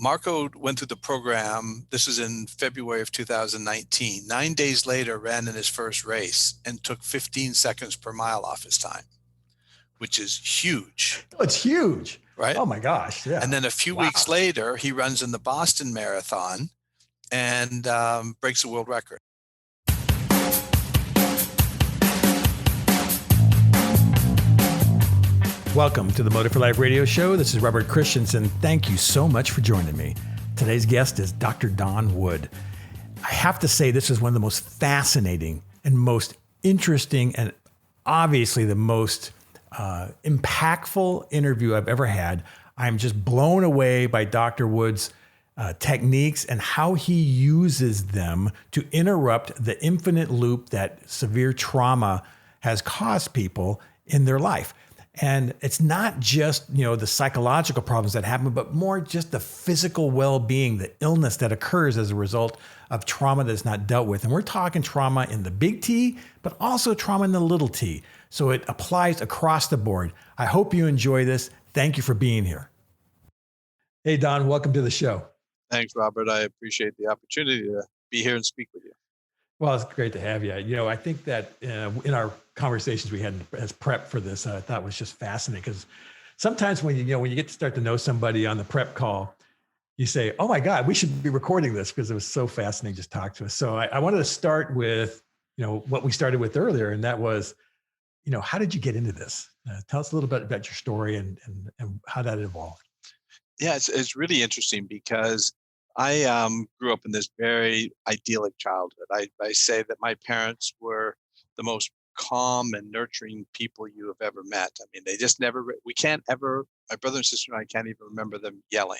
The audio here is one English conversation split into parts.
Marco went through the program. This was in February of 2019. 9 days later, ran in his first race and took 15 seconds per mile off his time, which is huge. Oh, it's huge. Right? Oh my gosh. Yeah. And then a few weeks later, he runs in the Boston Marathon and breaks the world record. Welcome to the Motive for Life radio show. This is Robert Christensen. Thank you so much for joining me. Today's guest is Dr. Don Wood. I have to say this is one of the most fascinating and most interesting and obviously the most impactful interview I've ever had. I'm just blown away by Dr. Wood's techniques and how he uses them to interrupt the infinite loop that severe trauma has caused people in their life. And it's not just, the psychological problems that happen, but more just the physical well-being, the illness that occurs as a result of trauma that's not dealt with. And we're talking trauma in the big T, but also trauma in the little t. So it applies across the board. I hope you enjoy this. Thank you for being here. Hey, Don, welcome to the show. Thanks, Robert. I appreciate the opportunity to be here and speak with you. Well, it's great to have you. I think that in our conversations we had as prep for this, I thought was just fascinating because sometimes when you get to start to know somebody on the prep call, you say, "Oh my God, we should be recording this," because it was so fascinating just to talk to us. So I wanted to start with what we started with earlier, and that was, how did you get into this? Tell us a little bit about your story and how that evolved. Yeah, it's really interesting because I grew up in this very idyllic childhood. I say that my parents were the most calm and nurturing people you have ever met. I mean, they just never, my brother and sister and I can't even remember them yelling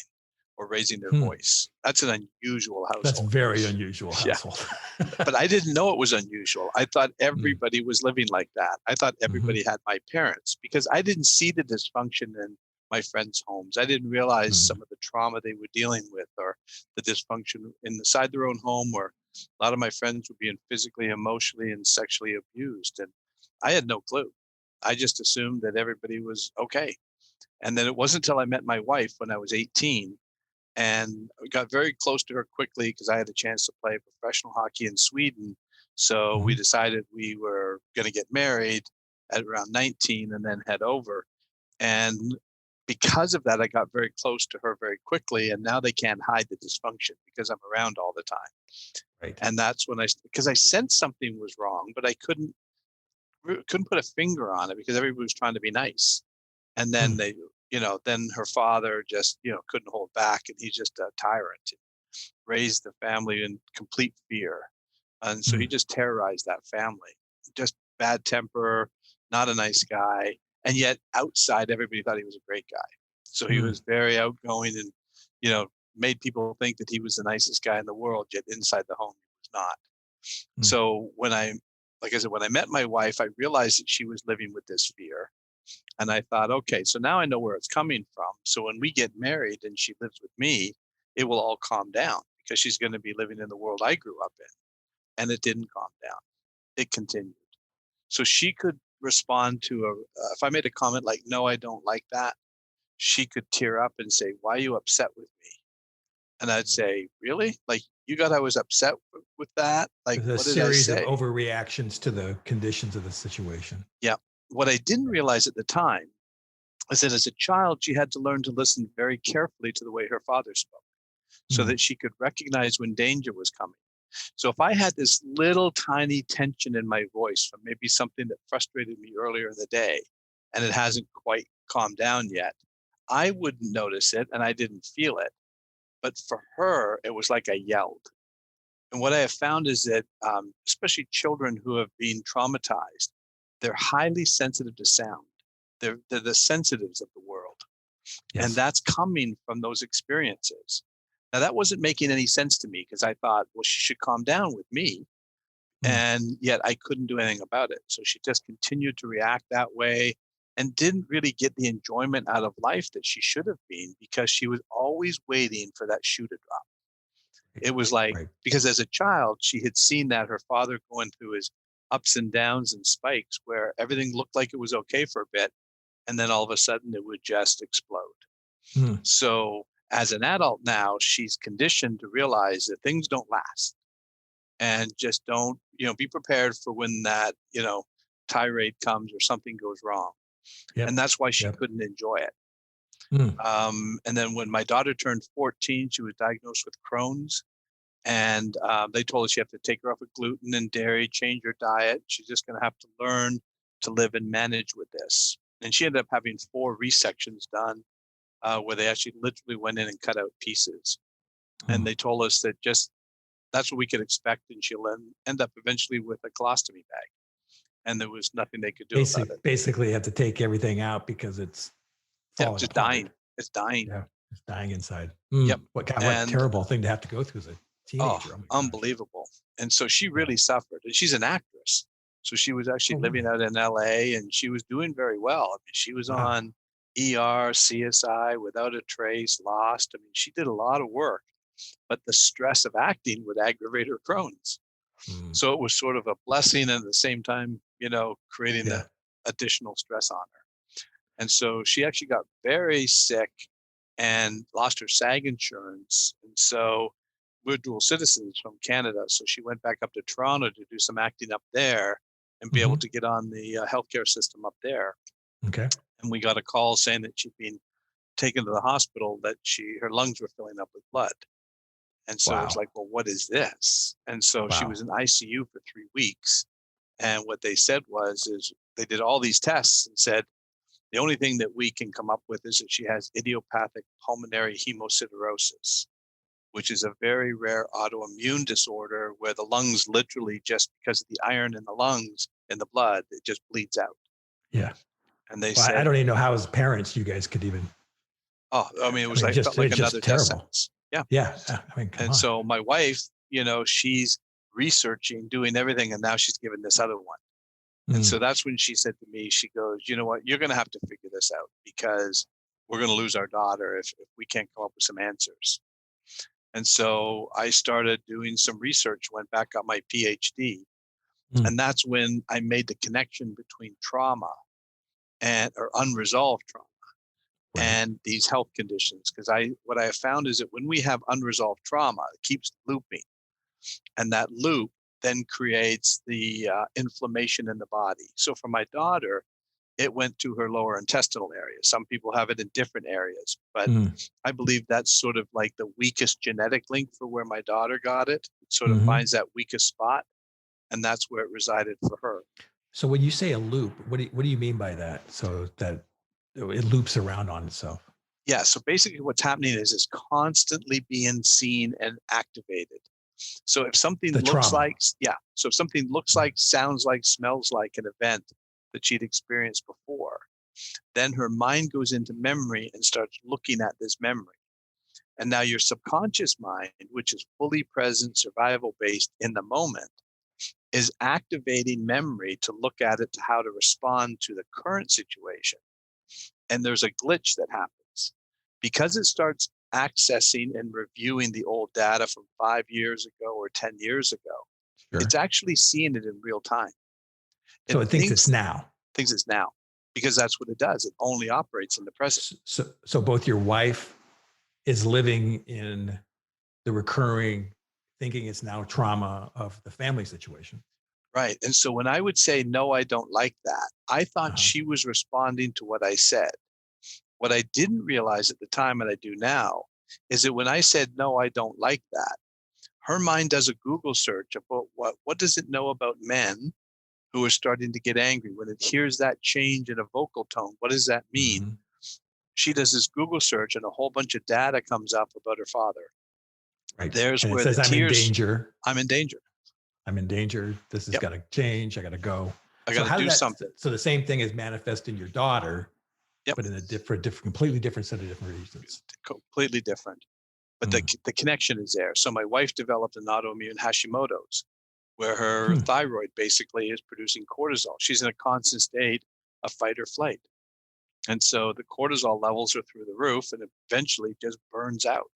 or raising their voice. That's an unusual household. That's very unusual household. Yeah. But I didn't know it was unusual. I thought everybody was living like that. I thought everybody had my parents because I didn't see the dysfunction in my friends' homes. I didn't realize some of the trauma they were dealing with or the dysfunction inside their own home, where a lot of my friends were being physically, emotionally, and sexually abused. And I had no clue. I just assumed that everybody was okay. And then it wasn't until I met my wife when I was 18 and I got very close to her quickly because I had a chance to play professional hockey in Sweden. So we decided we were going to get married at around 19 and then head over. And because of that, I got very close to her very quickly, and now they can't hide the dysfunction because I'm around all the time. Right. And that's when because I sensed something was wrong, but I couldn't put a finger on it because everybody was trying to be nice. And then then her father just, couldn't hold back, and he's just a tyrant. He raised the family in complete fear. And so he just terrorized that family, just bad temper, not a nice guy. And yet outside, everybody thought he was a great guy. So he was very outgoing and, made people think that he was the nicest guy in the world, yet inside the home, he was not. So when I met my wife, I realized that she was living with this fear. And I thought, okay, so now I know where it's coming from. So when we get married and she lives with me, it will all calm down because she's going to be living in the world I grew up in. And it didn't calm down. It continued. So she could respond to if I made a comment like, "No, I don't like that," she could tear up and say, "Why are you upset with me?" And I'd say, "Really? Like, you got I was upset with that? Like, There's what a did I series say?" of overreactions to the conditions of the situation. Yeah. What I didn't realize at the time is that as a child, she had to learn to listen very carefully to the way her father spoke so that she could recognize when danger was coming. So if I had this little tiny tension in my voice from maybe something that frustrated me earlier in the day, and it hasn't quite calmed down yet, I wouldn't notice it and I didn't feel it. But for her, it was like I yelled. And what I have found is that, especially children who have been traumatized, they're highly sensitive to sound. They're the sensitives of the world. Yes. And that's coming from those experiences. Now, that wasn't making any sense to me because I thought, well, she should calm down with me. And yet I couldn't do anything about it. So she just continued to react that way and didn't really get the enjoyment out of life that she should have been because she was always waiting for that shoe to drop. It was like, because as a child, she had seen that her father going through his ups and downs and spikes where everything looked like it was okay for a bit. And then all of a sudden it would just explode. So As an adult now, she's conditioned to realize that things don't last, and just don't, be prepared for when that, tirade comes or something goes wrong. Yep. And that's why she Yep. couldn't enjoy it. Mm. And then when my daughter turned 14, she was diagnosed with Crohn's, and they told us she had to take her off of gluten and dairy, change her diet. She's just going to have to learn to live and manage with this. And she ended up having 4 resections done, where they actually literally went in and cut out pieces. And they told us that just that's what we could expect, and she'll end up eventually with a colostomy bag. And there was nothing they could do about it. Basically, you have to take everything out because it's falling just apart. dying. It's dying. Yeah, it's dying inside. Yep. What terrible thing to have to go through as a teenager. Oh, unbelievable. And so she really suffered. And she's an actress. So she was actually living out in LA, and she was doing very well. I mean, she was on ER, CSI, Without a Trace, Lost. I mean, she did a lot of work, but the stress of acting would aggravate her Crohn's. So it was sort of a blessing, and at the same time, creating the additional stress on her. And so she actually got very sick and lost her SAG insurance. And so we're dual citizens from Canada. So she went back up to Toronto to do some acting up there and be able to get on the healthcare system up there. Okay. And we got a call saying that she'd been taken to the hospital, that her lungs were filling up with blood. And so it's like, well, what is this? And so she was in ICU for 3 weeks. And what they said is they did all these tests and said, the only thing that we can come up with is that she has idiopathic pulmonary hemosiderosis, which is a very rare autoimmune disorder where the lungs literally, just because of the iron in the lungs, in the blood, it just bleeds out. Yeah. And they said, I don't even know how as parents you guys could even. Oh, I mean, it felt like another death sentence. Yeah. Yeah. I mean, come on. So my wife, she's researching, doing everything, and now she's given this other one. And so that's when she said to me, she goes, you know what, you're going to have to figure this out, because we're going to lose our daughter if we can't come up with some answers. And so I started doing some research, went back, got my Ph.D. And that's when I made the connection between trauma or unresolved trauma and these health conditions. Because what I have found is that when we have unresolved trauma, it keeps looping. And that loop then creates the inflammation in the body. So for my daughter, it went to her lower intestinal area. Some people have it in different areas, but I believe that's sort of like the weakest genetic link for where my daughter got it. It sort of finds that weakest spot, and that's where it resided for her. So when you say a loop, what do you mean by that? So that it loops around on itself? Yeah, so basically what's happening is it's constantly being seen and activated. So if something looks like, sounds like, smells like an event that she'd experienced before, then her mind goes into memory and starts looking at this memory. And now your subconscious mind, which is fully present, survival based in the moment, is activating memory to look at it, to how to respond to the current situation. And there's a glitch that happens because it starts accessing and reviewing the old data from 5 years ago or 10 years ago. Sure. It's actually seeing it in real time. So it thinks it's now. Thinks it's now, because that's what it does. It only operates in the present. So both your wife is living in the recurring thinking it's now trauma of the family situation. Right. And so when I would say, no, I don't like that, I thought she was responding to what I said. What I didn't realize at the time, and I do now, is that when I said, no, I don't like that, her mind does a Google search about what does it know about men who are starting to get angry. When it hears that change in a vocal tone, what does that mean? She does this Google search, and a whole bunch of data comes up about her father. Right. There's and where it says, the tears, I'm in danger. I'm in danger. I'm in danger. This has got to change. I got to go. I got to do something. So the same thing is manifest in your daughter, but in a completely different set of different reasons. Completely different. But the connection is there. So my wife developed an autoimmune Hashimoto's, where her thyroid basically is producing cortisol. She's in a constant state of fight or flight. And so the cortisol levels are through the roof, and eventually just burns out.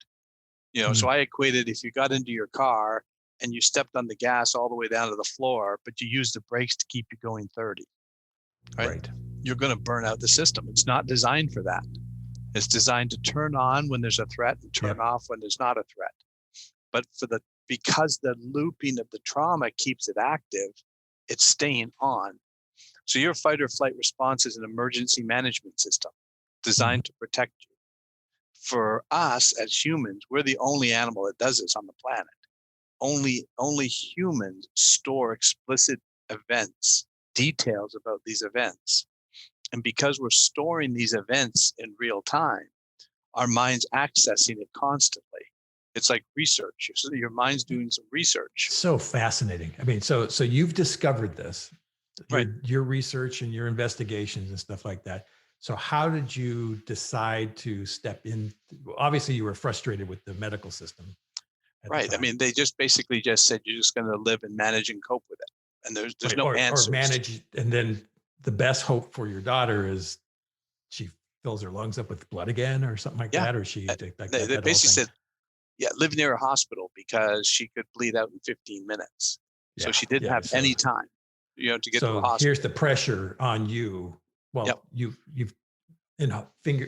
So I equated, if you got into your car and you stepped on the gas all the way down to the floor, but you used the brakes to keep you going 30, right? You're going to burn out the system. It's not designed for that. It's designed to turn on when there's a threat and turn off when there's not a threat. But because the looping of the trauma keeps it active, it's staying on. So your fight or flight response is an emergency management system designed to protect you. For us as humans, we're the only animal that does this on the planet. Only humans store explicit events, details about these events. And because we're storing these events in real time, our mind's accessing it constantly. It's like research. So your mind's doing some research. So fascinating. I mean, so you've discovered this, right? Your research and your investigations and stuff like that. So how did you decide to step in? Obviously, you were frustrated with the medical system. Right. I mean, they just basically just said you're just going to live and manage and cope with it, and there's no answers. Or manage, and then the best hope for your daughter is she fills her lungs up with blood again, or something like that, or she. They basically said, live near a hospital because she could bleed out in 15 minutes. So she didn't have any time, to get to the hospital. Here's the pressure on you. Well, you've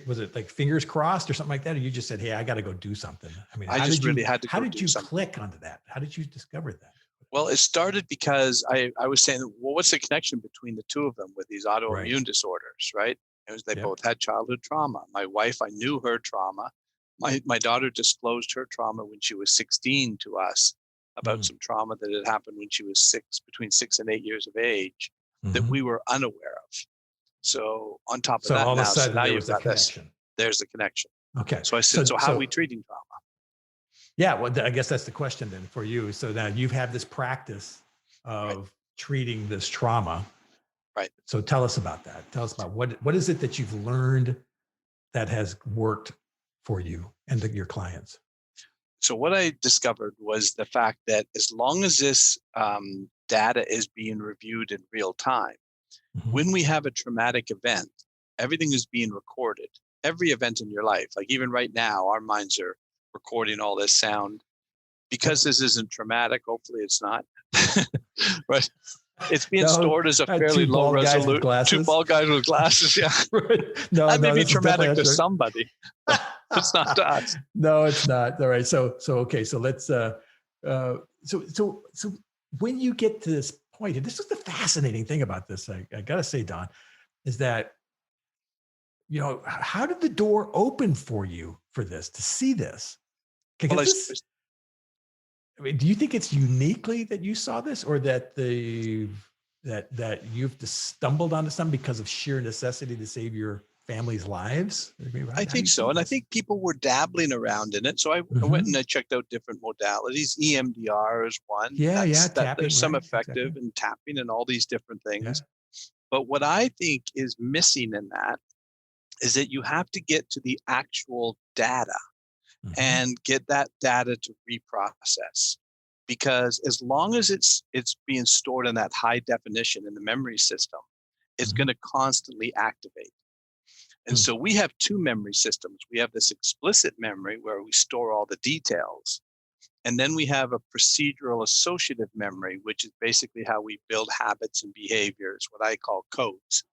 was it like fingers crossed or something like that? Or you just said, hey, I got to go do something. I mean, I just really had to. How did you click onto that? How did you discover that? Well, it started because I was saying, well, what's the connection between the two of them with these autoimmune disorders, right? It was they both had childhood trauma. My wife, I knew her trauma. My daughter disclosed her trauma when she was 16 to us about some trauma that had happened when she was between 6 and 8 years of age, that we were unaware of. So on top of that, all of a sudden now you've got this. There's the connection. Okay. So I said, so how are we treating trauma? Yeah, well, I guess that's the question then for you. So now you've had this practice of treating this trauma. Right. So tell us about that. Tell us about what is it that you've learned that has worked for you and your clients? So what I discovered was the fact that as long as this data is being reviewed in real time, when we have a traumatic event, everything is being recorded. Every event in your life, like even right now, our minds are recording all this sound. Because this isn't traumatic, hopefully it's not, right? It's being stored as a fairly low resolution. Two bald guys with glasses, That may be traumatic to somebody. It's not to us. No, it's not. All right. So okay. So let's. So when you get to this point, and this is the fascinating thing about this, I gotta say, Don, is that how did the door open for you for this to see this? Because I mean, do you think it's uniquely that you saw this, or that that you've just stumbled onto something because of sheer necessity to save your family's lives? I think so. And I think people were dabbling around in it. So I went and I checked out different modalities. EMDR is one. Tapping. There's some effective and tapping and all these different things. Yeah. But what I think is missing in that is that you have to get to the actual data and get that data to reprocess. Because as long as it's being stored in that high definition in the memory system, it's going to constantly activate. And so we have two memory systems. We have this explicit memory where we store all the details. And then we have a procedural associative memory, which is basically how we build habits and behaviors, what I call codes.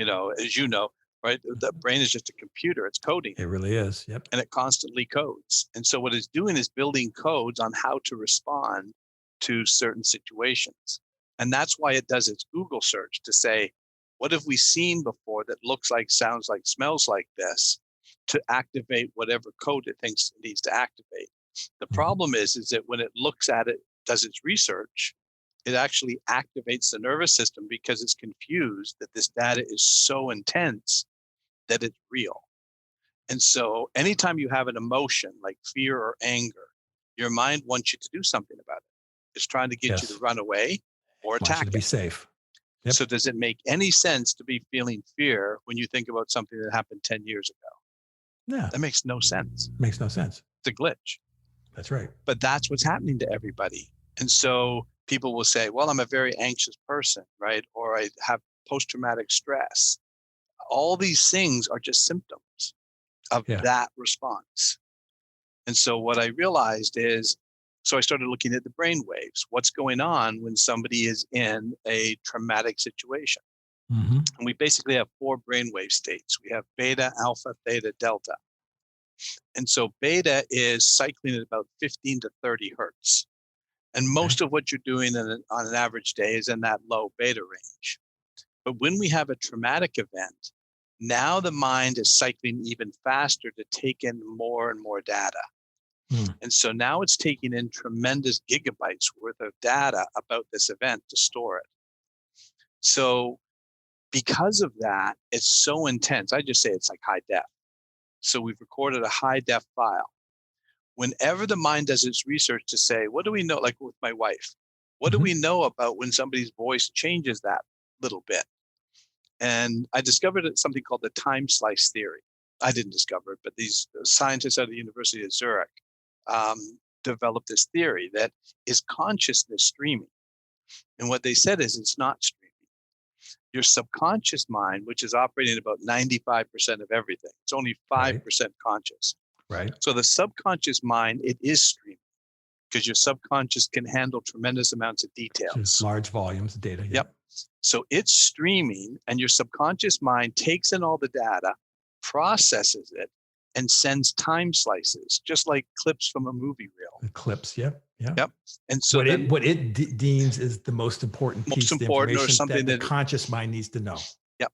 As you know, right? The brain is just a computer. It's coding. It really is. Yep. And it constantly codes. And so what it's doing is building codes on how to respond to certain situations. And that's why it does its Google search to say, what have we seen before that looks like, sounds like, smells like this, to activate whatever code it thinks it needs to activate. The problem is that when it looks at it, does its research, it actually activates the nervous system because it's confused that this data is so intense that it's real. And so anytime you have an emotion like fear or anger, your mind wants you to do something about it. It's trying to get you to run away or attack. To be safe. Yep. So does it make any sense to be feeling fear when you think about something that happened 10 years ago? Yeah. That makes no sense. Makes no sense. It's a glitch. That's right. But that's what's happening to everybody. And so people will say, well, I'm a very anxious person, right? Or I have post-traumatic stress. All these things are just symptoms of that response. And so what I realized is, so I started looking at the brain waves. What's going on when somebody is in a traumatic situation? Mm-hmm. And we basically have 4 brainwave states. We have beta, alpha, theta, delta. And so beta is cycling at about 15 to 30 hertz. And most of what you're doing on an average day is in that low beta range. But when we have a traumatic event, now the mind is cycling even faster to take in more and more data. And so now it's taking in tremendous gigabytes worth of data about this event to store it. So because of that, it's so intense. I just say it's like high def. So we've recorded a high def file. Whenever the mind does its research to say, what do we know, like with my wife, what do we know about when somebody's voice changes that little bit? And I discovered something called the time slice theory. I didn't discover it, but these scientists out of the University of Zurich developed this theory that is consciousness streaming. And what they said is it's not streaming. Your subconscious mind, which is operating about 95% of everything, it's only 5% conscious. Right. So the subconscious mind, it is streaming because your subconscious can handle tremendous amounts of details. Just large volumes of data. Yep. So it's streaming, and your subconscious mind takes in all the data, processes it, and sends time slices, just like clips from a movie reel. The clips, yep. And so what it deems is the most important piece of information or something that the conscious mind needs to know. Yep.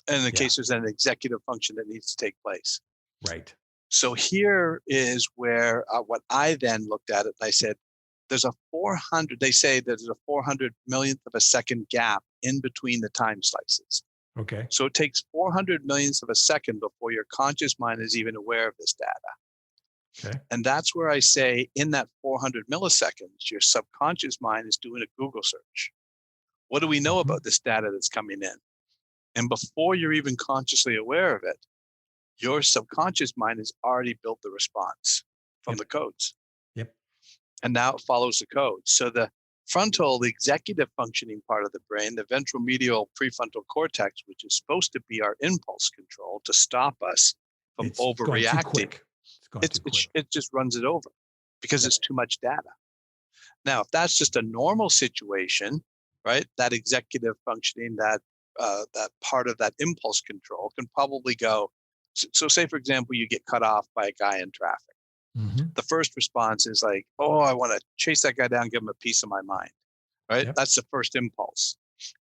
And in the case there's an executive function that needs to take place. Right. So here is where what I then looked at it, and I said, there's a 400, they say there's a 400 millionth of a second gap in between the time slices. Okay. So it takes 400 millionths of a second before your conscious mind is even aware of this data. Okay. And that's where I say in that 400 milliseconds, your subconscious mind is doing a Google search. What do we know about this data that's coming in? And before you're even consciously aware of it, your subconscious mind has already built the response from the codes. Yep. And now it follows the code. So the frontal, the executive functioning part of the brain, the ventromedial prefrontal cortex, which is supposed to be our impulse control to stop us from overreacting, it just runs it over because it's too much data. Now, if that's just a normal situation, right, that executive functioning, that part of that impulse control can probably go. So say, for example, you get cut off by a guy in traffic. The first response is like, oh, I want to chase that guy down, give him a piece of my mind, right? Yep. That's the first impulse.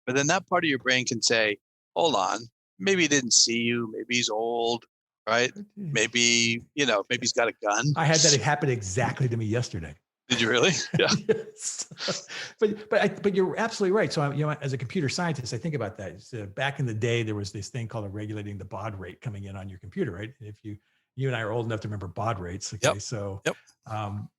But then that part of your brain can say, hold on, maybe he didn't see you, maybe he's old, right? Maybe, maybe he's got a gun. I had that happen exactly to me yesterday. Did you really? Yeah. Yes. But you're absolutely right. So as a computer scientist, I think about that. So back in the day, there was this thing called regulating the baud rate coming in on your computer, right? And if you and I are old enough to remember baud rates. Okay. So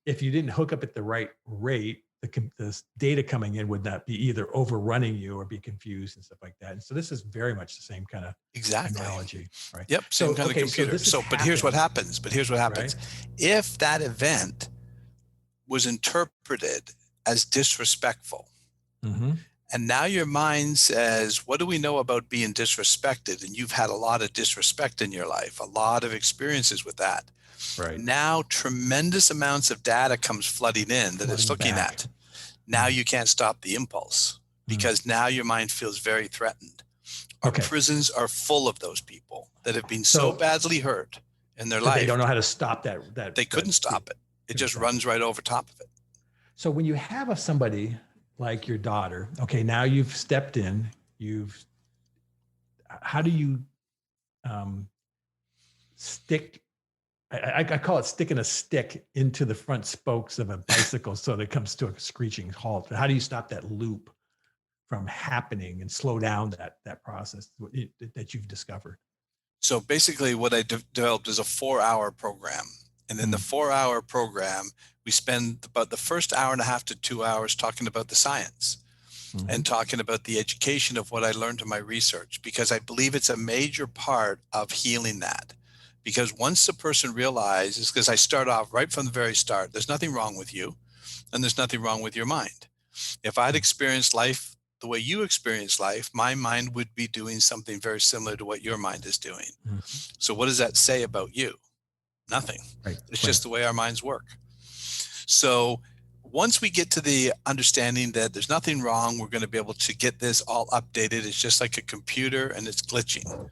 if you didn't hook up at the right rate, the data coming in would not be either overrunning you or be confused and stuff like that. And so this is very much the same kind of analogy, right? Yep. Same kind of computer. But here's what happens. Right? If that event was interpreted as disrespectful, and now your mind says, what do we know about being disrespected? And you've had a lot of disrespect in your life, a lot of experiences with that. Right. Now, tremendous amounts of data comes flooding in that it's looking at. Now you can't stop the impulse because now your mind feels very threatened. Our prisons are full of those people that have been so badly hurt in their life. They don't know how to stop that. They couldn't stop it. It just runs right over top of it. So when you have somebody like your daughter, okay, now you've stepped in, how do you stick, I call it sticking a stick into the front spokes of a bicycle so that it comes to a screeching halt. How do you stop that loop from happening and slow down that process that you've discovered? So basically what I developed is a 4-hour program. And in the 4-hour program, we spend about the first hour and a half to 2 hours talking about the science and talking about the education of what I learned in my research, because I believe it's a major part of healing that. Because once the person realizes, because I start off right from the very start, there's nothing wrong with you and there's nothing wrong with your mind. If I'd experienced life the way you experience life, my mind would be doing something very similar to what your mind is doing. So what does that say about you? Nothing. It's just the way our minds work. So once we get to the understanding that there's nothing wrong, we're going to be able to get this all updated. It's just like a computer and it's glitching.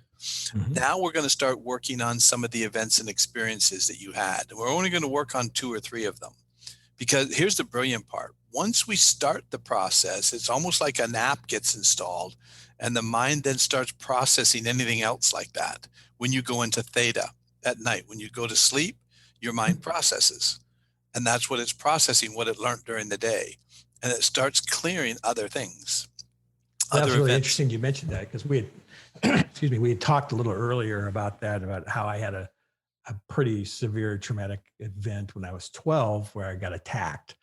Now we're going to start working on some of the events and experiences that you had. And we're only going to work on 2 or 3 of them, because here's the brilliant part. Once we start the process, it's almost like an app gets installed and the mind then starts processing anything else like that. When you go into theta at night, when you go to sleep, your mind processes. And that's what it's processing, what it learned during the day. And it starts clearing other things. That's really interesting you mentioned that, because we had, we had talked a little earlier about that, about how I had a pretty severe traumatic event when I was 12 where I got attacked.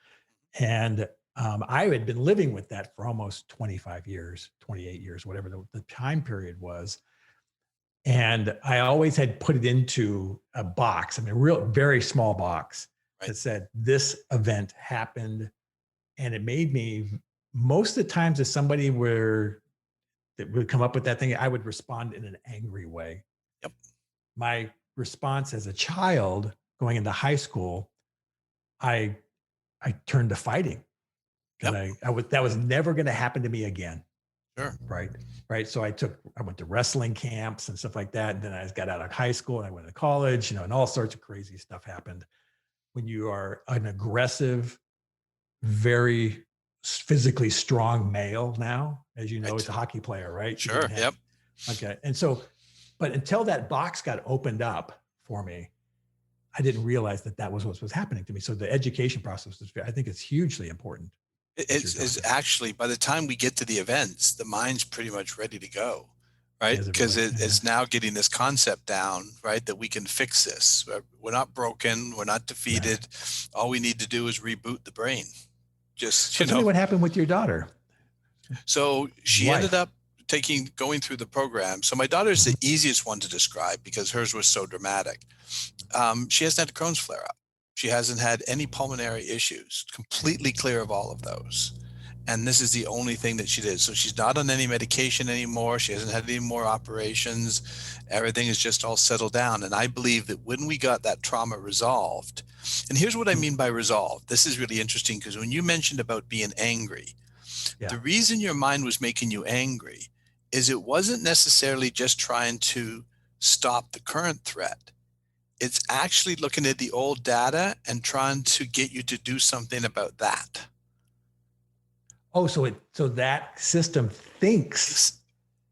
And I had been living with that for almost 25 years, 28 years, whatever the time period was. And I always had put it into a box, a real, very small box that said, this event happened. And it made me, most of the times if somebody that would come up with that thing, I would respond in an angry way. Yep. My response as a child going into high school, I turned to fighting. Yep. That was never going to happen to me again. Sure. Right. So I went to wrestling camps and stuff like that. And then I got out of high school and I went to college, and all sorts of crazy stuff happened. When you are an aggressive, very physically strong male now, as you know, as a hockey player, right? Sure. Yep. Okay. And so, but until that box got opened up for me, I didn't realize that was what was happening to me. So the education process I think it's hugely important. It's actually, by the time we get to the events, the mind's pretty much ready to go, right? Because it's now getting this concept down, right? That we can fix this. We're not broken. We're not defeated. Right. All we need to do is reboot the brain. Tell me what happened with your daughter. So she ended up going through the program. So my daughter's the easiest one to describe because hers was so dramatic. She hasn't had a Crohn's flare up. She hasn't had any pulmonary issues, completely clear of all of those. And this is the only thing that she did. So she's not on any medication anymore. She hasn't had any more operations. Everything is just all settled down. And I believe that when we got that trauma resolved, and here's what I mean by resolved. This is really interesting, because when you mentioned about being angry, the reason your mind was making you angry is it wasn't necessarily just trying to stop the current threat. It's actually looking at the old data and trying to get you to do something about that. Oh, so that system thinks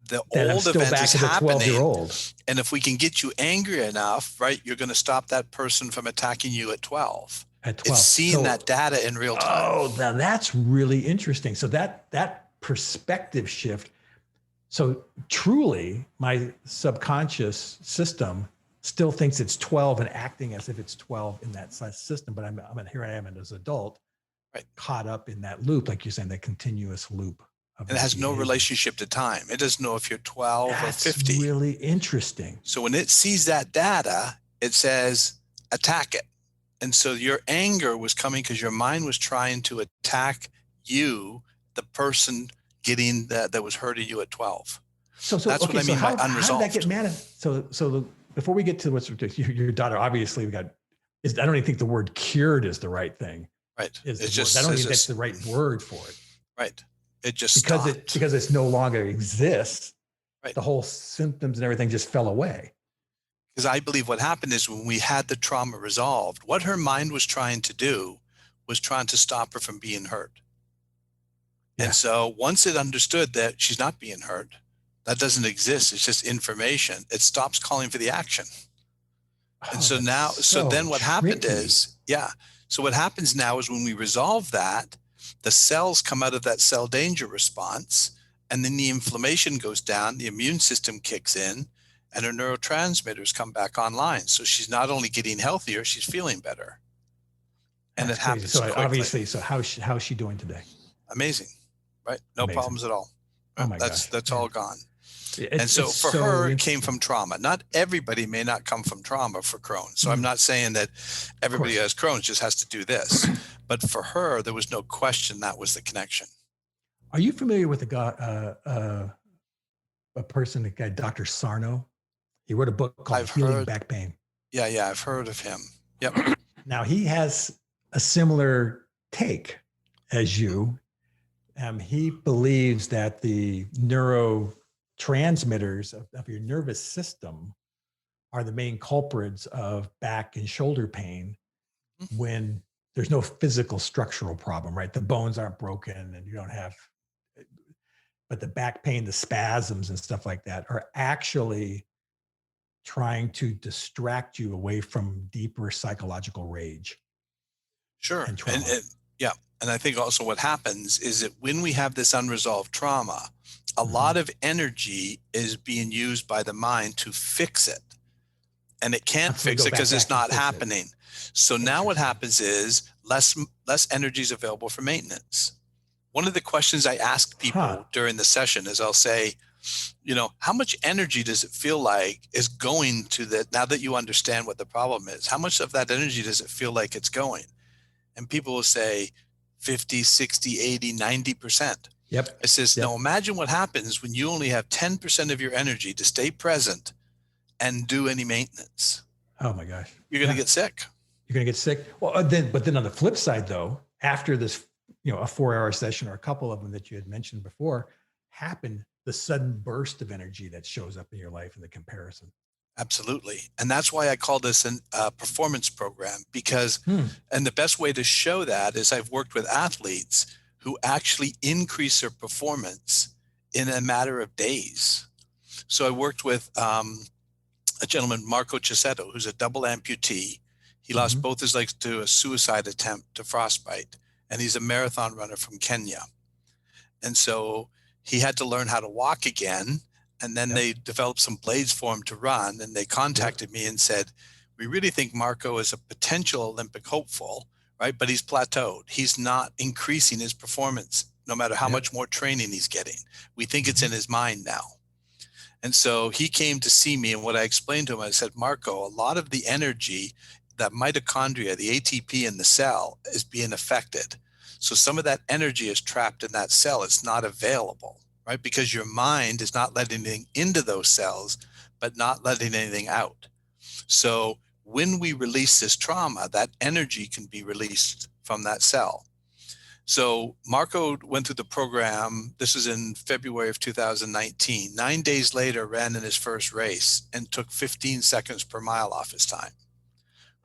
the old event is happening, 12-year-old. And if we can get you angry enough, right, you're going to stop that person from attacking you at 12. It's seeing that data in real time. Oh, now that's really interesting. So that perspective shift. So truly, my subconscious system still thinks it's 12 and acting as if it's 12 in that system. But here I am as an adult, caught up in that loop, like you're saying, that continuous loop. And it has no relationship to time. It doesn't know if you're 12 or 50. That's really interesting. So when it sees that data, it says, attack it. And so your anger was coming because your mind was trying to attack you, the person getting that was hurting you at 12. So that's what I mean by unresolved. How did that get manifested? So before we get to what's your daughter, obviously I don't even think the word cured is the right thing. Right. I don't think that's the right word for it. Right. It just because it's no longer exists. Right. The whole symptoms and everything just fell away. Because I believe what happened is when we had the trauma resolved, what her mind was trying to do was trying to stop her from being hurt. Yeah. And so once it understood that she's not being hurt, that doesn't exist. It's just information. It stops calling for the action. And so now, so then what happened is, so what happens now is when we resolve that, the cells come out of that cell danger response, and then the inflammation goes down, the immune system kicks in, and her neurotransmitters come back online. So she's not only getting healthier, she's feeling better. And it happens so quickly. Obviously, so how's she doing today? Amazing, right? No problems at all. Oh my gosh. That's all gone. And so for her, it came from trauma. Not everybody may not come from trauma for Crohn. So I'm not saying that everybody who has Crohn's just has to do this. But for her, there was no question that was the connection. Are you familiar with a person, a guy, Dr. Sarno? He wrote a book called Healing Back Pain. Yeah, I've heard of him. Yep. Now he has a similar take as you. He believes that the neurotransmitters of your nervous system are the main culprits of back and shoulder pain when there's no physical structural problem, right? The bones aren't broken and you don't have, but the back pain, the spasms and stuff like that are actually trying to distract you away from deeper psychological rage. Sure. And trauma. Yeah. And I think also what happens is that when we have this unresolved trauma, a lot of energy is being used by the mind to fix it. And it can't fix it because it's not happening. So now what happens is less energy is available for maintenance. One of the questions I ask people during the session is I'll say, how much energy does it feel like is going to that now that you understand what the problem is? How much of that energy does it feel like it's going? And people will say 50, 60, 80, 90%. Yep. I says, now imagine what happens when you only have 10% of your energy to stay present and do any maintenance. Oh my gosh. You're going to get sick. You're going to get sick. Well, but then on the flip side though, after this, a 4-hour session or a couple of them that you had mentioned before happen, the sudden burst of energy that shows up in your life in the comparison. Absolutely. And that's why I call this a performance program because, and the best way to show that is I've worked with athletes who actually increase their performance in a matter of days. So I worked with a gentleman, Marco Cicchetto, who's a double amputee. He lost both his legs to a suicide attempt to frostbite, and he's a marathon runner from Kenya. And so he had to learn how to walk again. And then they developed some blades for him to run. And they contacted me and said, we really think Marco is a potential Olympic hopeful, right? But he's plateaued. He's not increasing his performance, no matter how much more training he's getting. We think it's in his mind now. And so he came to see me. And what I explained to him, I said, Marco, a lot of the energy, that mitochondria, the ATP in the cell is being affected. So some of that energy is trapped in that cell. It's not available. Right? Because your mind is not letting anything into those cells, but not letting anything out. So when we release this trauma, that energy can be released from that cell. So Marco went through the program. This was in February of 2019. 9 days later, ran in his first race and took 15 seconds per mile off his time,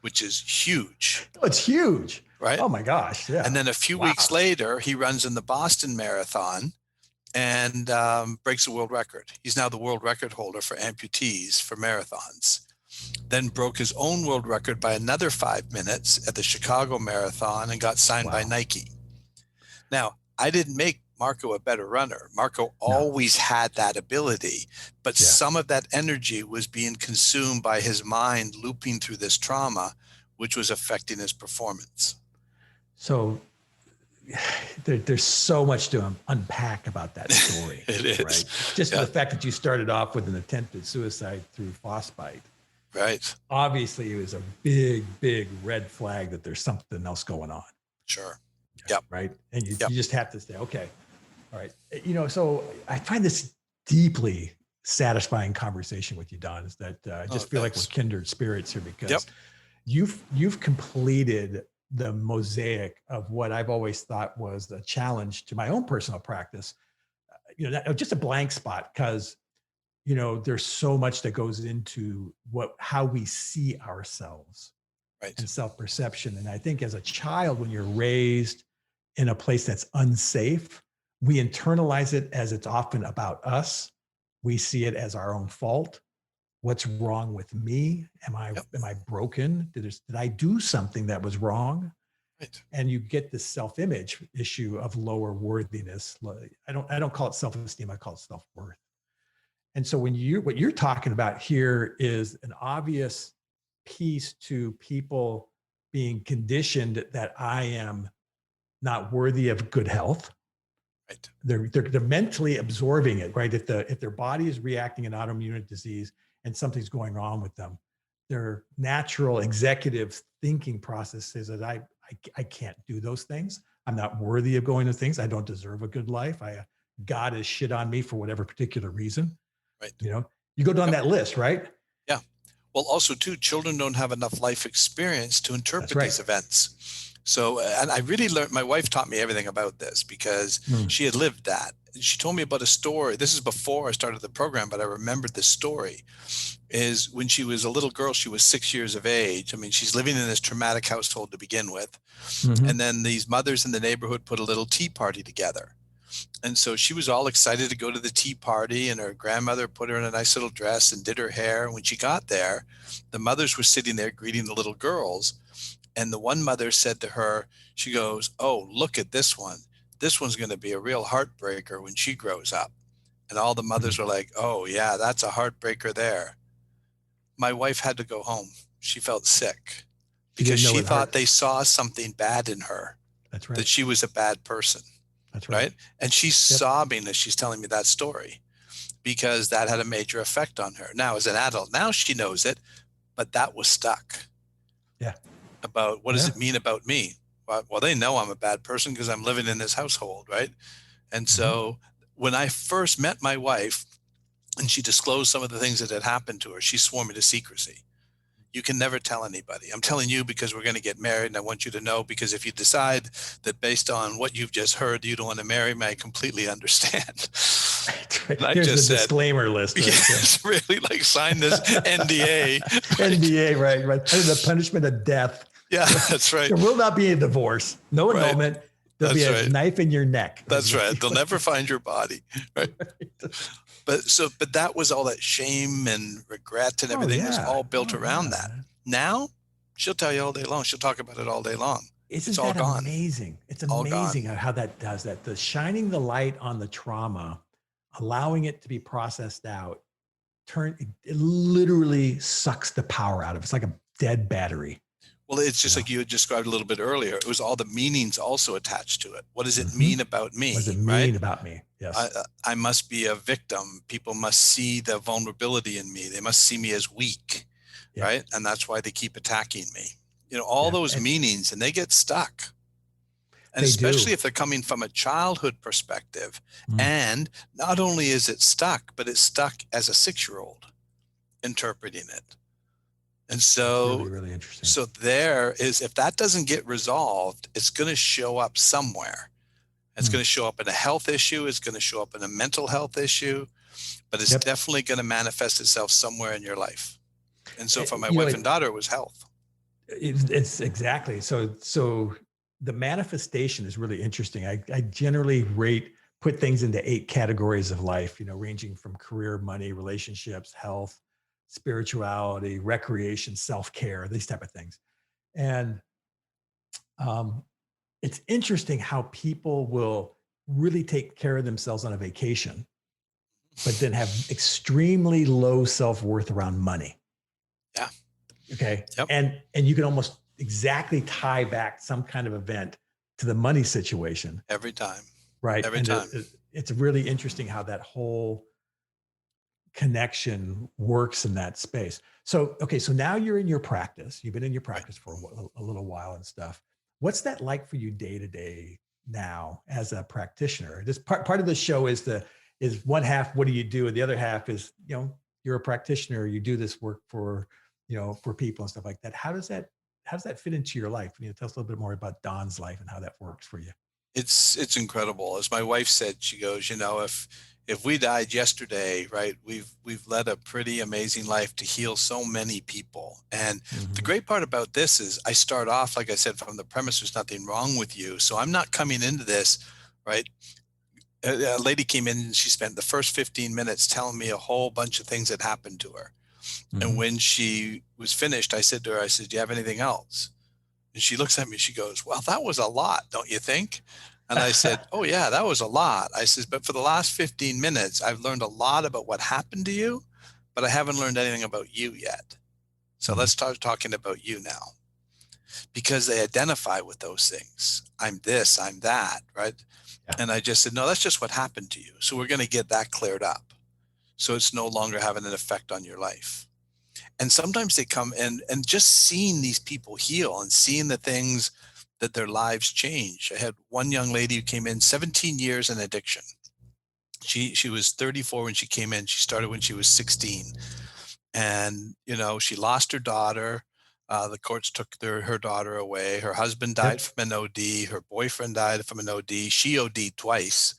which is huge. Oh, it's huge. Right? Oh my gosh. Yeah. And then a few weeks later, he runs in the Boston Marathon and breaks the world record. He's now the world record holder for amputees for marathons. Then broke his own world record by another 5 minutes at the Chicago Marathon and got signed by Nike. Now, I didn't make Marco a better runner. Marco always had that ability, but some of that energy was being consumed by his mind looping through this trauma, which was affecting his performance. So there's so much to unpack about that story. It is. Right? Just the fact that you started off with an attempted suicide through frostbite. Right. Obviously, it was a big, big red flag that there's something else going on. Sure. Yep. Right. And you just have to say, okay, all right. So I find this deeply satisfying conversation with you, Don, is that I just feel like we're kindred spirits here because you've completed the mosaic of what I've always thought was a challenge to my own personal practice, just a blank spot because, there's so much that goes into how we see ourselves and self-perception. And I think as a child, when you're raised in a place that's unsafe, we internalize it as it's often about us. We see it as our own fault. What's wrong with me? Am I broken? Did I do something that was wrong? Right. And you get this self-image issue of lower worthiness. I don't call it self-esteem. I call it self-worth. And so what you're talking about here is an obvious piece to people being conditioned that I am not worthy of good health. Right. They're mentally absorbing it, right? If their body is reacting an autoimmune disease and something's going on with them, their natural executive thinking process says that I can't do those things. I'm not worthy of going to things. I don't deserve a good life. God has shit on me for whatever particular reason. Right. You go down that list, right? Yeah. Well, also too, children don't have enough life experience to interpret these events. So, and I really learned, my wife taught me everything about this because she had lived that. She told me about a story. This is before I started the program, but I remembered this story. Is when she was a little girl, she was 6 years of age. I mean, she's living in this traumatic household to begin with. And then these mothers in the neighborhood put a little tea party together. And so she was all excited to go to the tea party, and her grandmother put her in a nice little dress and did her hair. When she got there, the mothers were sitting there greeting the little girls. And the one mother said to her, she goes, "Oh, look at this one. This one's going to be a real heartbreaker when she grows up." And all the mothers were like, "Oh, yeah, that's a heartbreaker there." My wife had to go home. She felt sick because she thought they saw something bad in her. That's right. That she was a bad person. That's right. And she's sobbing as she's telling me that story because that had a major effect on her. Now, as an adult, now she knows it, but that was stuck. Yeah. About what does it mean about me? Well, they know I'm a bad person because I'm living in this household, right? And so when I first met my wife and she disclosed some of the things that had happened to her, she swore me to secrecy. You can never tell anybody. I'm telling you because we're going to get married, and I want you to know, because if you decide that based on what you've just heard, you don't want to marry me, I completely understand. Right. Here's the disclaimer list. Right? Yes, really, like sign this NDA. NDA, right. Under the punishment of death. Yeah, that's right. There will not be a divorce. No annulment. There'll be a knife in your neck. That's right. They'll never find your body. Right. But that was all that shame and regret and everything was all built around that. Now, she'll tell you all day long. She'll talk about it all day long. It's all gone. Amazing? It's amazing how that does that. The shining the light on the trauma, allowing it to be processed out, it literally sucks the power out of it. It's like a dead battery. Well, it's just like you had described a little bit earlier. It was all the meanings also attached to it. What does it mean about me? What does it mean about me? Yes. I must be a victim. People must see the vulnerability in me. They must see me as weak, right? And that's why they keep attacking me. You know, all those meanings, and they get stuck. And especially if they're coming from a childhood perspective. And not only is it stuck, but it's stuck as a 6-year-old interpreting it. And so, really interesting. So there is, if that doesn't get resolved, it's going to show up somewhere. It's going to show up in a health issue. It's going to show up in a mental health issue, but it's definitely going to manifest itself somewhere in your life. And so for my wife and daughter, it was health. It's exactly. So the manifestation is really interesting. I generally put things into 8 categories of life, ranging from career, money, relationships, health, spirituality, recreation, self-care, these type of things. And it's interesting how people will really take care of themselves on a vacation, but then have extremely low self-worth around money. Yeah. Okay. Yep. And you can almost exactly tie back some kind of event to the money situation. Every time. Right. Every time. It's really interesting how that whole connection works in that space. So, okay. So now you're in your practice. You've been in your practice for a little while and stuff. What's that like for you day to day now as a practitioner? This part of the show is one half, what do you do? And the other half is, you're a practitioner, you do this work for people and stuff like that. How does that fit into your life? Tell us a little bit more about Don's life and how that works for you. It's incredible. As my wife said, she goes, if we died yesterday, right, we've led a pretty amazing life to heal so many people. And the great part about this is I start off, like I said, from the premise, there's nothing wrong with you. So I'm not coming into this, right? A lady came in and she spent the first 15 minutes telling me a whole bunch of things that happened to her. And when she was finished, I said to her, do you have anything else? And she looks at me, she goes, well, that was a lot, don't you think? And I said, oh yeah, that was a lot. I said, but for the last 15 minutes, I've learned a lot about what happened to you, but I haven't learned anything about you yet. So let's start talking about you now, because they identify with those things. I'm this, I'm that, right? Yeah. And I just said, no, that's just what happened to you. So we're going to get that cleared up. So it's no longer having an effect on your life. And sometimes they come and just seeing these people heal and seeing the things that their lives change. I had one young lady who came in 17 years in addiction. She was 34 when she came in. She started when she was 16. And, she lost her daughter. The courts took her daughter away. Her husband died Yep. from an OD. Her boyfriend died from an OD. She OD'd twice,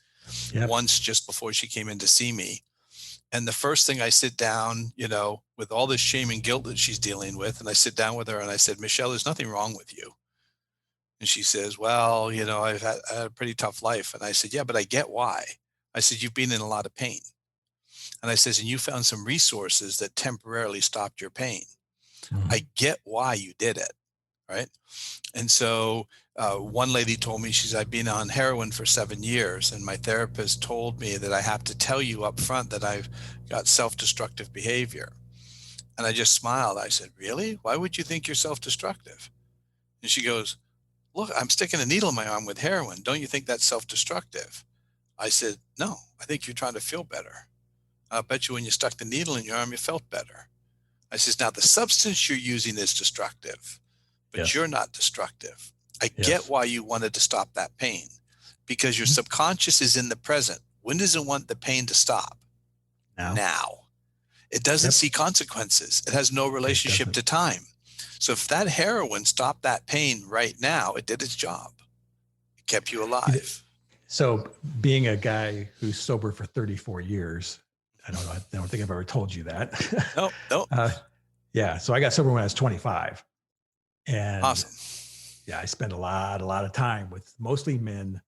Yep. once just before she came in to see me. And the first thing I sit down, with all this shame and guilt that she's dealing with, and I sit down with her and I said, Michelle, there's nothing wrong with you. And she says, well, I had a pretty tough life. And I said, yeah, but I get why. I said, you've been in a lot of pain. And I says, and you found some resources that temporarily stopped your pain. Mm-hmm. I get why you did it. Right. And so one lady told me, I've been on heroin for 7 years, and my therapist told me that I have to tell you up front that I've got self-destructive behavior. And I just smiled. I said, really? Why would you think you're self-destructive? And she goes, look, I'm sticking a needle in my arm with heroin. Don't you think that's self-destructive? I said, no, I think you're trying to feel better. I bet you when you stuck the needle in your arm, you felt better. I says, now the substance you're using is destructive, but Yes. you're not destructive. I Yes. get why you wanted to stop that pain, because your subconscious is in the present. When does it want the pain to stop? Now. It doesn't see consequences. It has no relationship to time. So if that heroin stopped that pain right now, it did its job. It kept you alive. So being a guy who's sober for 34 years, I don't think I've ever told you that. Nope. Yeah. So I got sober when I was 25. And awesome. Yeah, I spent a lot of time with mostly men,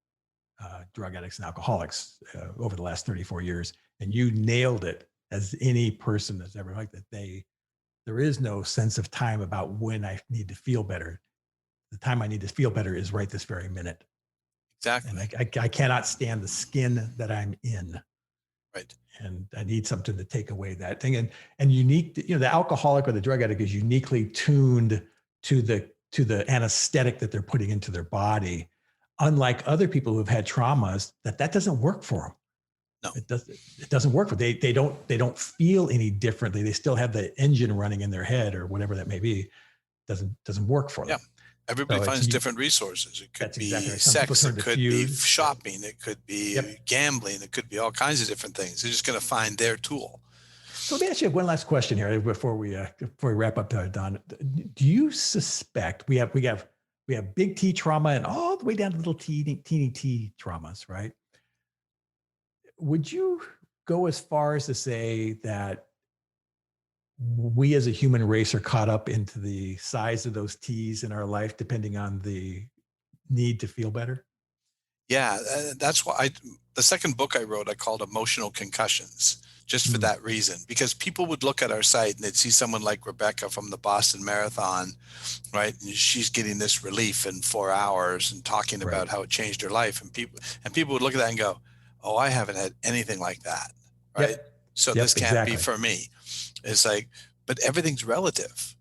drug addicts and alcoholics over the last 34 years. And you nailed it, as any person that's ever like that. There is no sense of time about when I need to feel better. The time I need to feel better is right this very minute. Exactly. And I cannot stand the skin that I'm in. Right. And I need something to take away that thing. And unique, the alcoholic or the drug addict is uniquely tuned to the anesthetic that they're putting into their body. Unlike other people who have had traumas, that doesn't work for them. No, it doesn't work for them. They don't feel any differently. They still have the engine running in their head or whatever that may be. Doesn't work for them. Everybody finds different resources. It could be exactly right. sex, it could be shopping, it could be gambling, it could be all kinds of different things. They're just going to find their tool. So let me ask you one last question here before we wrap up, Don. Do you suspect we have big T trauma and all the way down to little teeny T traumas, right? Would you go as far as to say that we as a human race are caught up into the size of those T's in our life, depending on the need to feel better? Yeah, that's why the second book I wrote, I called Emotional Concussions, just for that reason, because people would look at our site and they'd see someone like Rebecca from the Boston Marathon, right? And she's getting this relief in 4 hours and talking about how it changed her life. And people would look at that and go, oh, I haven't had anything like that, right? So this can't be for me. It's like, but everything's relative.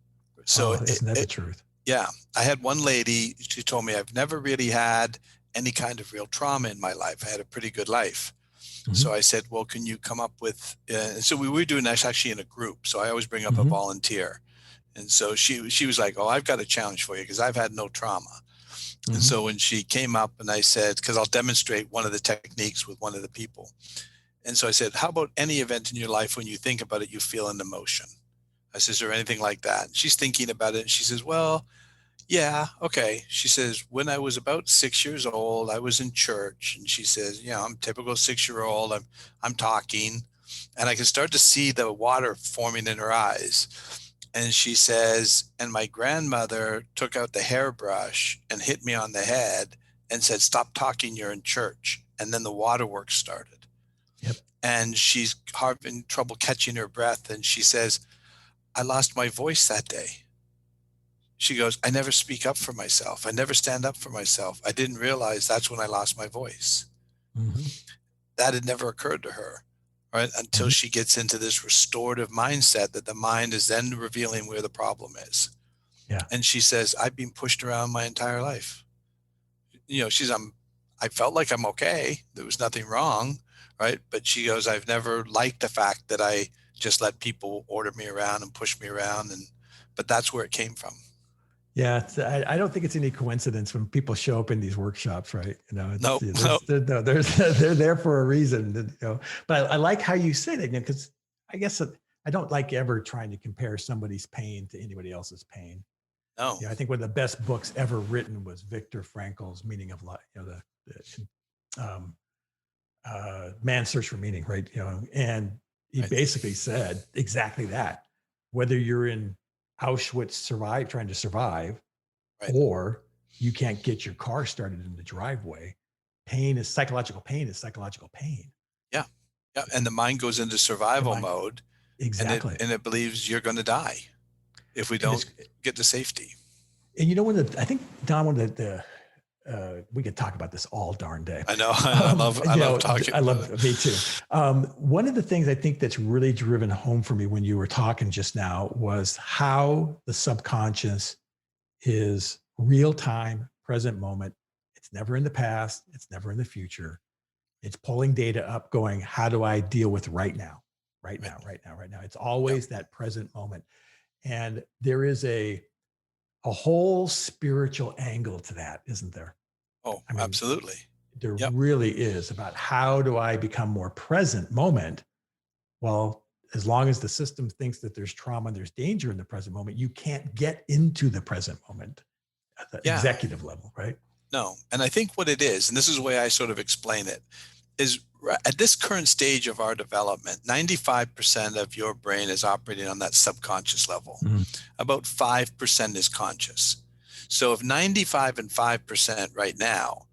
So isn't that the truth? Yeah. I had one lady, she told me, I've never really had any kind of real trauma in my life. I had a pretty good life. So I said, well, can you come up with, so we were doing this actually in a group. So I always bring up a volunteer. And so she was like, oh, I've got a challenge for you because I've had no trauma. And so when she came up and I said, because I'll demonstrate one of the techniques with one of the people. And so I said, how about any event in your life when you think about it, you feel an emotion? I said, is there anything like that? And she's thinking about it. And she says, well, yeah, okay. She says, when I was about 6 years old, I was in church. And she says, I'm a typical 6-year-old. I'm talking. And I can start to see the water forming in her eyes. And she says, and my grandmother took out the hairbrush and hit me on the head and said, stop talking, you're in church. And then the waterworks started. And she's having trouble catching her breath. And she says, I lost my voice that day. She goes, I never speak up for myself. I never stand up for myself. I didn't realize that's when I lost my voice. That had never occurred to her, right? Until she gets into this restorative mindset that the mind is then revealing where the problem is. And she says, I've been pushed around my entire life. I felt like I'm okay. There was nothing wrong, right? But she goes, I've never liked the fact that I just let people order me around and push me around. But that's where it came from. Yeah, I don't think it's any coincidence when people show up in these workshops, right? They're there for a reason. But I like how you said it, because I guess I don't like ever trying to compare somebody's pain to anybody else's pain. No. Yeah, I think one of the best books ever written was Viktor Frankl's Meaning of Life. Man's Search for Meaning, right? And he basically said exactly that. Whether you're in Auschwitz trying to survive, or you can't get your car started in the driveway, psychological pain is psychological pain. Yeah. Yeah. And the mind goes into survival mode. Exactly. And it believes you're going to die if we don't get to safety. And I think, Don, one of we could talk about this all darn day. I know. I love talking. Me too. One of the things I think that's really driven home for me when you were talking just now was how the subconscious is real time, present moment. It's never in the past. It's never in the future. It's pulling data up going, how do I deal with right now? Right now. It's always that present moment. And there is a whole spiritual angle to that, isn't there? Oh, I mean, absolutely. There really is, about how do I become more present moment? Well, as long as the system thinks that there's trauma and there's danger in the present moment, you can't get into the present moment at the executive level, right? No. And I think what it is, and this is the way I sort of explain it, is at this current stage of our development, 95% of your brain is operating on that subconscious level. Mm-hmm. About 5% is conscious. So if 95 and 5% right now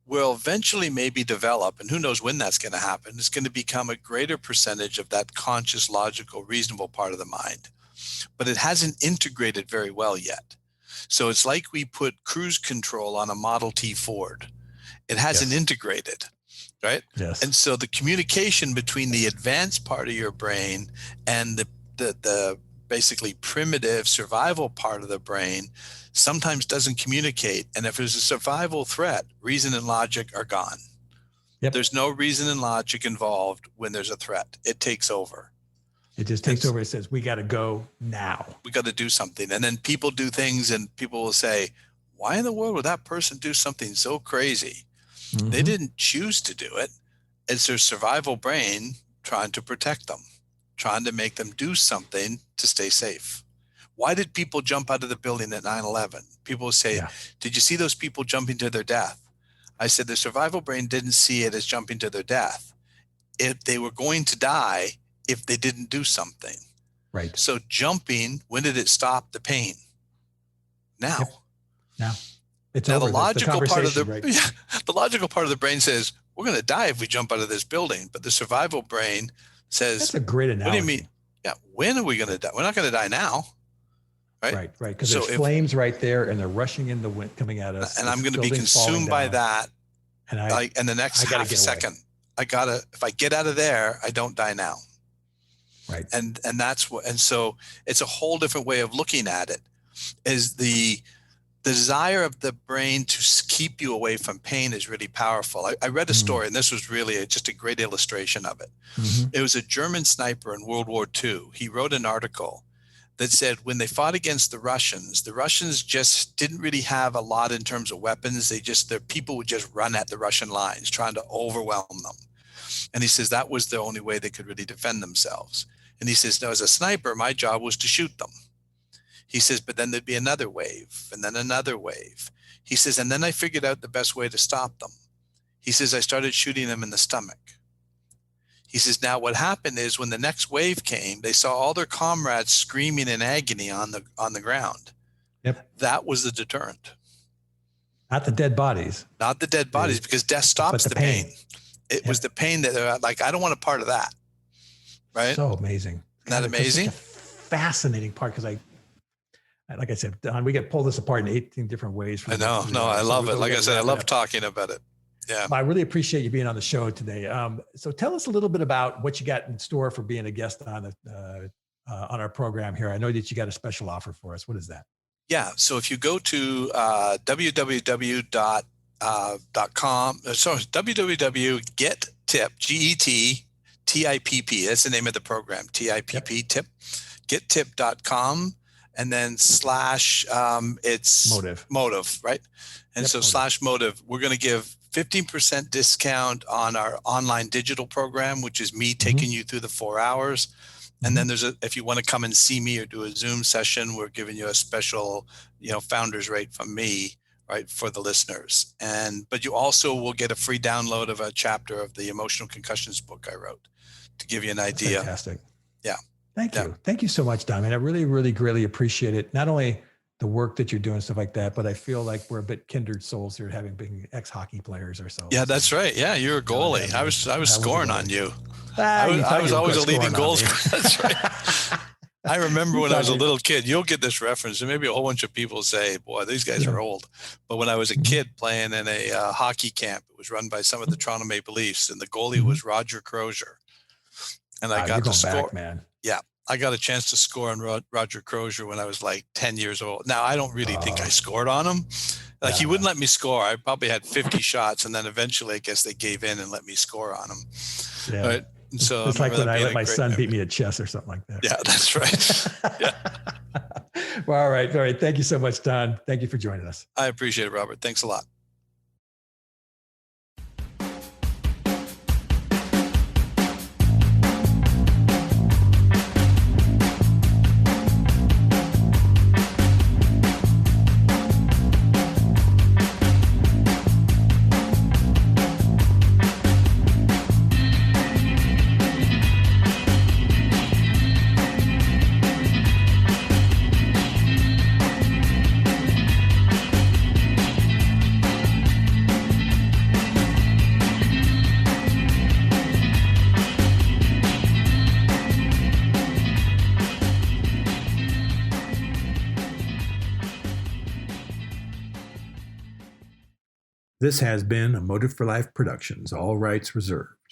will eventually maybe develop, and who knows when that's going to happen, it's going to become a greater percentage of that conscious, logical, reasonable part of the mind. But it hasn't integrated very well yet. So it's like we put cruise control on a Model T Ford. It hasn't integrated. Right? Yes. And so the communication between the advanced part of your brain and the basically primitive survival part of the brain sometimes doesn't communicate. And if there's a survival threat, reason and logic are gone. Yep. There's no reason and logic involved when there's a threat. It takes over. It just takes over. It says, we got to go now. We got to do something. And then people do things and people will say, why in the world would that person do something so crazy? Mm-hmm. They didn't choose to do it. It's their survival brain trying to protect them, trying to make them do something to stay safe. Why did people jump out of the building at 9/11? People say, did you see those people jumping to their death? I said, the survival brain didn't see it as jumping to their death. If they were going to die if they didn't do something. Right. So jumping, when did it stop the pain? Now. Yep. Now. It's now over. The logical part of the logical part of the brain says we're going to die if we jump out of this building, but the survival brain says, that's a great analogy. What do you mean? Yeah, when are we going to die? We're not going to die now, right? Right. Because there's flames right there, and they're rushing in the wind coming at us. And I'm going to be consumed by that. And the next half a second, if I get out of there, I don't die now. Right. And that's what. And so it's a whole different way of looking at it. Is the desire of the brain to keep you away from pain is really powerful. I read a story, and this was really just a great illustration of it. Mm-hmm. It was a German sniper in World War II. He wrote an article that said when they fought against the Russians just didn't really have a lot in terms of weapons. Their people would just run at the Russian lines, trying to overwhelm them. And he says that was the only way they could really defend themselves. And he says, now as a sniper, my job was to shoot them. He says, but then there'd be another wave and then another wave. He says, and then I figured out the best way to stop them. He says, I started shooting them in the stomach. He says, now what happened is when the next wave came, they saw all their comrades screaming in agony on the ground. Yep. That was the deterrent. Not the dead bodies. Not the dead bodies, because death stops the pain. It was the pain that they're like, I don't want a part of that. Right? So amazing. Isn't that amazing? Such a fascinating part, because like I said, Don, we get pulled this apart in 18 different ways. I know. No, I love it. Like I said, I love talking about it. Yeah. I really appreciate you being on the show today. So tell us a little bit about what you got in store for being a guest on our program here. I know that you got a special offer for us. What is that? Yeah. So if you go to www.GetTipp, GETTIPP. That's the name of the program. TIPP, TIP. GetTipp.com. And then slash it's motive, right? And so slash motive, we're going to give 15% discount on our online digital program, which is me taking you through the 4 hours. And then if you want to come and see me or do a Zoom session, we're giving you a special, founder's rate from me, right, for the listeners. But you also will get a free download of a chapter of the emotional concussions book I wrote to give you an idea. That's fantastic. Yeah. Thank you. Thank you so much, Don. I mean, I really, really greatly appreciate it. Not only the work that you're doing, stuff like that, but I feel like we're a bit kindred souls here, having been ex-hockey players ourselves. Yeah, that's right. Yeah, you're a goalie. I was scoring on you. I was always a leading goal scorer. That's right. I remember when I was a little kid, you'll get this reference, and maybe a whole bunch of people say, boy, these guys are old. But when I was a kid playing in a hockey camp, it was run by some of the Toronto Maple Leafs, and the goalie was Roger Crozier. And I got to score. Man. Yeah. I got a chance to score on Roger Crozier when I was like 10 years old. Now, I don't really think I scored on him. Like, he wouldn't let me score. I probably had 50 shots, and then eventually I guess they gave in and let me score on him. Yeah. But, so it's like when I let my son beat me at chess or something like that. Yeah, that's right. Yeah. Well, all right. All right. Thank you so much, Don. Thank you for joining us. I appreciate it, Robert. Thanks a lot. This has been a Motive for Life Productions, all rights reserved.